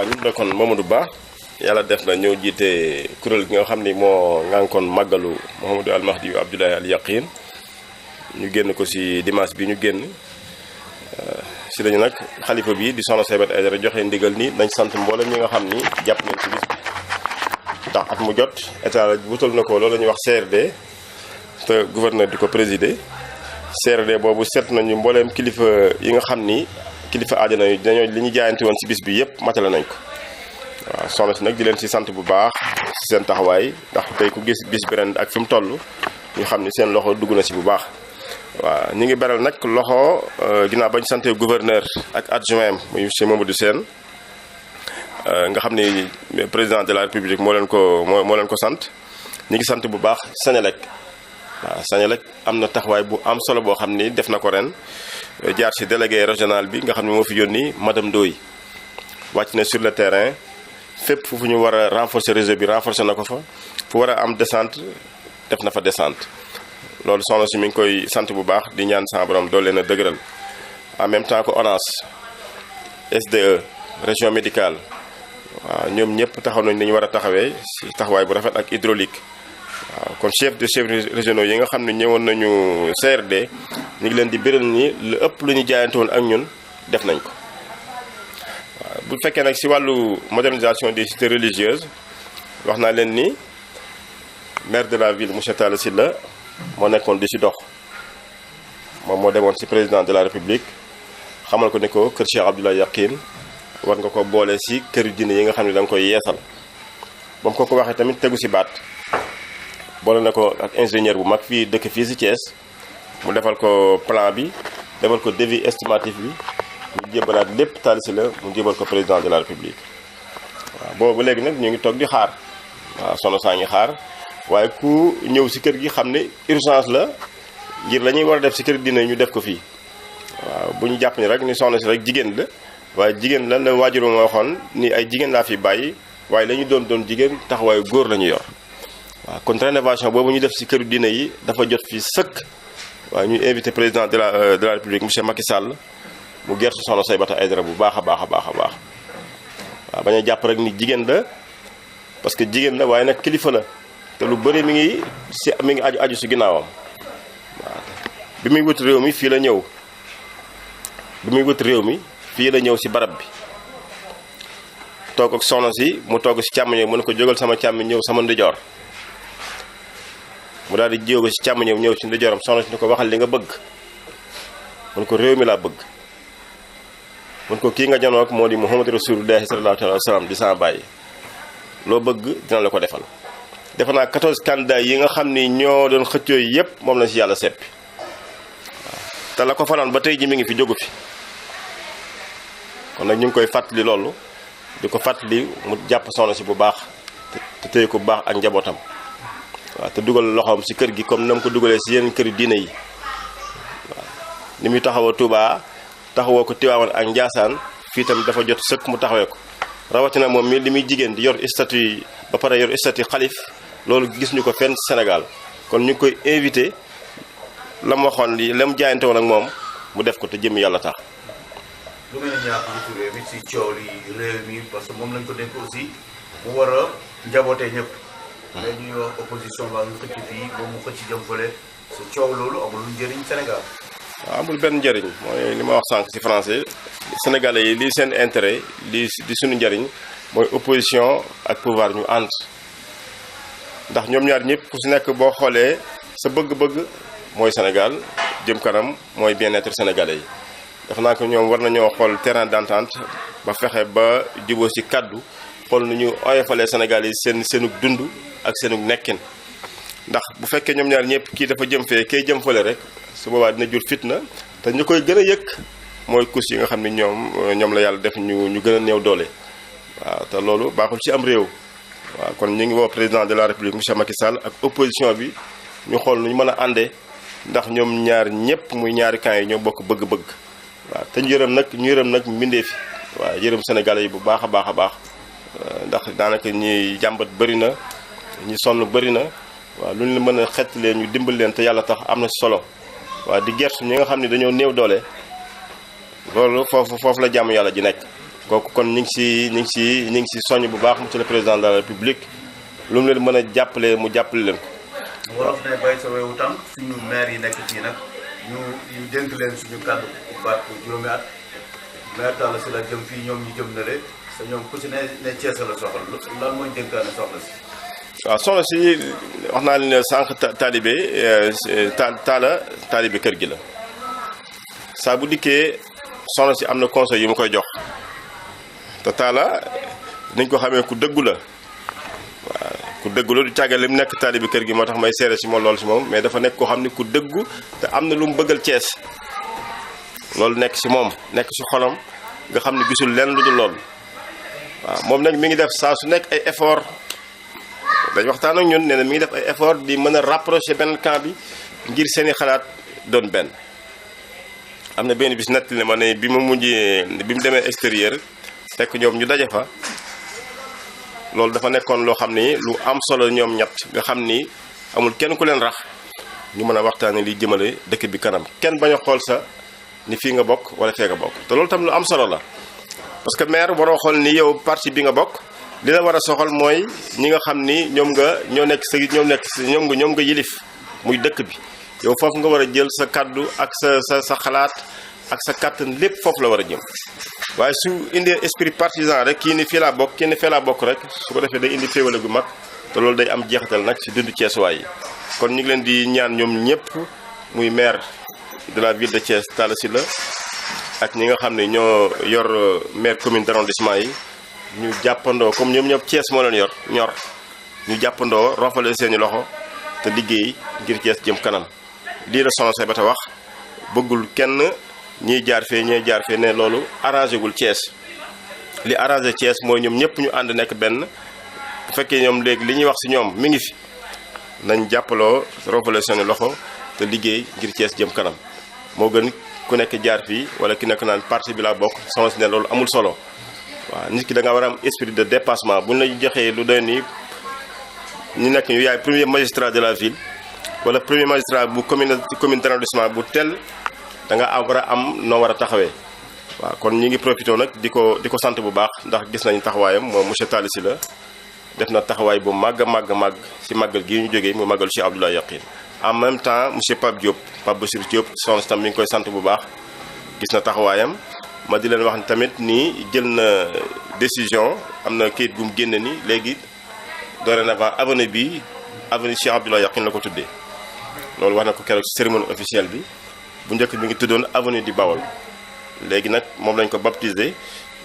waaw ñu ne kon Mamadou Ba yàlla def na ñëw jiite kuréel gi nga xam ni moo ngànkoon màggalu Mouhamadou Al Mahdi Abdoulaye Al Yaqin ñu génn ko ci dimanche bi ñu génn ci lañu nag xalifa bi di Soxna Saybata Aidara joxe ndigal ni nañ sant mboolem ñi nga xam ni jàpp nañ ci bis bi ndax at mu jot état la wutal na ko loolu la ñuy wax CRD te gouverneur di ko présider CRD boobu seet nañu mbooleem kilifa yi nga xam ni kilifa aadina yi dañoo li ñu jaayante woon ci bis bi yëpp matale nañ ko waaw soxna si nag di leen ci sant bu baax ci seen taxawaay ndax tey ku gis bis bi ren ak fi mu toll ñu xam ni seen loxo dugg na ci bu baax. waaw ñu ngi beral nag loxo ginnaaw bañ sante gouverneur ak adjoint muy monsieur Mamadou Sène nga xam ni président de la république moo leen ko sant ñu ngi sant bu baax Senelec waaw Senelec am na taxawaay bu am solo boo xam ni def na ko ren jaar ci délégué régional bi nga xam ne moo fi yónni madame Ndoye wàcc na sur le terrain fépp fu ñu war a renforcer réseau bi renforcer na ko fa fu war a am descente def na fa descente loolu soxna si mi ngi koy sant bu baax di ñaan sa borom doole leen a dëgëral en même temps que ONAS SDE région médicale waaw ñoom ñëpp taxaw nañ dañu war a taxawee ci taxawaay bu rafet ak hydraulique waaw kon chef régionaux yi nga xam ne ñëwoon nañu CRD ñu ngi leen di biral ni lu ëpp lu ñu jaayante woon ak ñun def nañ ko waaw bu fekkee nag ci wàllu modernisation des cités religieuses wax naa leen ni maire de la ville monsieur Talla Sylla moo nekkoon di ci dox moom moo demoon ci président de la république xamal ko ne ko kër Cheikh Abdoulaye Yaqin war nga ko boole ci kër diine yi nga xam ne da nga koy yeesal ba mu ko waxee tamit tegu ci baat boole na ko ak ingénieur bu mag fii dëkk fii ci Thiès mu defal ko plan bi defal ko devis estimatif bi mu jébalaat lépp Talla Sylla mu jébal ko président de la république waaw boobu léegi nag ñu ngi toog di xaar waaw sono saa ngi xaar waaye ku ñëw ci kër gi xam ne urgence la ngir la ñuy war a def ci kër dina ñu def ko fii waaw bu ñu jàpp ni rek ni soxna si rek jigéen la waaye jigéen la la waajur ma waxoon ni ay jigéen laa fi bàyyi waaye la ñu doon jigéen taxawaayu góor la ñu yor waaw kon rénovation boobu ñu def ci këru dina yi dafa jot fi sëkk waaye ñuy invité président de la république monsieur Macky Sall mu gertu Soxna Saybata Aidara bu baax a baax a baax a baax waaw bañ a jàpp rek ni jigéen la parce que jigéen la waaye nag kilifa la te lu bëri mi ngi aju ci ginnaawam waaw bi muy wut réew mi fii la ñëw ci barab bi toog ak soxna si mu toog ci càmmoñ mu ne ko jógal sama càmmoñ ñëw sama ndijoor mu daal di jóg ci càmmoñ ñëw ci ndijooram soxna si ne ko waxal li nga bëgg mu ne ko réew mi laa bëgg mu ne ko kii nga janoo ak moo di Muhammadu Rasulullahi sallallahu alayhi wa sallam di sama bàyyi loo bëgg dina la ko defal defe naa 14 candidats yi nga xam ni ñoo doon xëccoo yépp moom la ci yàlla seppi waaw te la ko faloon ba tey ji mi ngi fi jógu fi kon nag ñu ngi koy fàttali loolu di ko fàttali mu jàpp soxna si bu baax te téye ko bu baax ak njabootam waaw te dugal loxoom ci kër gi comme na mu ko dugalee ci yeneen këri diine yi waaw ni muy taxawoo Touba taxawoo ko Tivaouane ak Ndiassane fii tam dafa jot sëkk mu taxawee ko rawatina moom mi li muy jigéen di yor statut ba pare yor statut xalif loolu gis ñu ko fenn Sénégal kon ñu ngi koy invité la mu waxoon li la mu jaayante woon ak moom mu def ko te jëm yàlla tax. lu ngeen di ñaax njiitu réew mi ci coow li réew mi parce que moom lañ ko dénk aussi mu war a njabootee ñëpp. mais ñuy wax opposition baa ngi xëcc fii moom mu xëcc jëm fële sa coow loolu amul njëriñ Sénégal. waaw amul benn njëriñ mooy li ma wax sànq ci français sénégalais yi lii seen intérêt di suñu njëriñ mooy opposition ak pouvoir ñu ànd ndax ñoom ñaar ñëpp ku ci nekk boo xoolee sa bëgg-bëgg mooy Sénégal jëm kanam mooy bien-être sénégalais yi. def naa ko ñoom war nañoo xool terrain d'entente ba fexe ba jubóo ci kàddu xool nu ñu oyofalee Sénégal yi seenug dund ak seenug nekkin ndax bu fekkee ñoom ñaar ñëpp kii dafa jëm fee kay jëm fële rek su boobaa dina jur fitna te ñu koy gën a yëg mooy couche yi nga xam ne ñoom la yàlla def ñu gën a néew doole waaw te loolu baaxul ci am réew waaw kon ñu ngi woo président de la république monsieur Macky Sall ak opposition bi ñu xool nu ñu mën a àndee ndax ñoom ñaar ñëpp muy ñaari camp yi ñoo bokk bëgg-bëgg waaw te ñu yërëm nag mbindee fi waaw yërëm sénégalais yi bu baax a baax a baax ndax daanaka ñi jàmbat bëri na ñi sonn bëri na waaw lu ñu mën a xett leen ñu dimbal leen te yàlla tax am na solo waaw di gertu ñi nga xam ne dañoo néew doole loolu foofu la jàmm yàlla ji nekk kooku kon ñu ngi si soññ bu baax monsieur le président de la république lu mu leen mën a jàppale mu jàppale leen ko. wolof ne bay sa wewu tànk suñu maire yi nekk fii nag ñu dénk leen suñu kàddu baat ko juróomi at maire Talla Sylla jëm fii ñoom ñu jëm na le te ñoom ku si ne Thiès la soxal lan mooy dénkaane soxla si. waaw soxna si wax naa leen sànq taalibe taalibe kër gi la saa bu dikkee soxna si am na conseil yu mu koy jox te Talla niñ ko xamee ku dëggu la waaw ku dëggu la du càggale mu nekk taalibe kër gi moo tax may seere si moom loolu si moom mais dafa nekk koo xam ne ku dëggu te am na lu mu bëggal Thiès loolu nekk si moom nekk si xolam nga xam ne gisul lenn lu dul loolu waaw moom nag mi ngi def saa su nekk ay effort dañ waxtaan ak ñun nee na mi ngi def ay effort di mën a rapprocher benn camp bi ngir seeni xalaat doon benn am na benn bis nettali ne ma ne bi mu demee extérieur fekk ñoom ñu daje fa loolu dafa nekkoon loo xam ni lu am solo ñoom ñett nga xam ni amul kenn ku leen rax ñu mën a waxtaanee liy jëmale dëkk bi kanam kenn bañ a xool sa ni fii nga bokk wala fee nga bokk te loolu tam lu am solo la parce que maire waroo xool ni yow parti bi nga bokk li la war a soxal mooy ñi nga xam ni ñoom nga yilif muy dëkk bi yow foofu nga war a jël sa kaddu ak sa xalaat ak sa kàttan lépp foofu la war a jëm waaye su indee esprit partisan rek kii ni fii laa bokk kii ni fee laa bokk rek su ko defee day indi féewale gu mag te loolu day am jeexital nag ci dundu Thiessois yi kon ñu ngi leen di ñaan ñoom ñëpp muy maire de la ville de Thiès Talla Sylla ak ñi nga xam ne ñoo yor maire commune d'arrondissement yi ñu jàppandoo comme ñoom ñëpp Thiès moo leen ñor ñu jàppandoo rofale seeni loxo te liggéey ngir Thiès jëm kanam lii la Soxna Saybata wax bëggul kenn ñiy jaar fee ne loolu arrangé gul Thiès li arrangé Thiès mooy ñoom ñëpp ñu ànd nekk benn bu fekkee ñoom léegi li ñuy wax ci ñoom mi ngi fi nañ jàppaloo rofale seeni loxo te liggéey ngir Thiès jëm kanam moo gën ku nekk jaar fii wala ki nekk naan parti bi laa bokk soxna si ne loolu amul solo waaw nit ki da nga war a am esprit de dépassement bu ñu la joxee lu doy nii ñu nekk ñu yaay premier magistrat de la ville wala premier magistrat bu commune d'arrondissement bu tel da nga war a am noo war a taxawee waaw kon ñi ngi profité nag di ko sant bu baax ndax gis nañu taxawaayam moom monsieur Talla Sylla def na taxawaay bu màgg ci màggal gii ñu jógee mu màggal Cheikh Abdoulaye Yakhine en même temps monsieur Pape Bassirou Diop soxna si tam mi ngi koy sant bu baax gis na taxawaayam ma di leen wax ni tamit nii jël na décision am na kayit gu mu génne ni léegi dorénavant avenue bi avenue Cheikh Abdoulaye Yakhine la ko tuddee loolu wax na ko keroog cérémonie officielle bi bu njëkk mi ngi tuddoon avenue di Bawol léegi nag moom lañ ko baptisé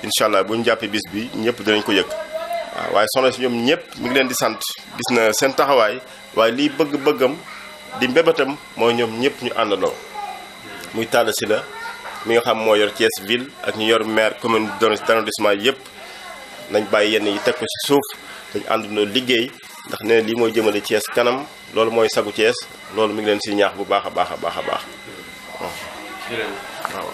incha allah bu ñu jàppee bis bi ñëpp dinañ ko yëg waaw waaye soxna si ñoom ñëpp mi ngi leen di sant gis na seen taxawaay waaye liy bëgg-bëggam di mbébatam mooy ñoom ñëpp ñu àndandoo muy Talla Sylla mi nga xam moo yor Thiès ville ak ñu yor maire commune d'arrondissement yëpp nañ bàyyi yenn yi teg ko ci suuf dañ àndandoo liggéey ndax nee lii mooy jëmale Thiès kanam loolu mooy sagu Thiès loolu mi ngi leen ci ñaax bu baax a baax. waaw.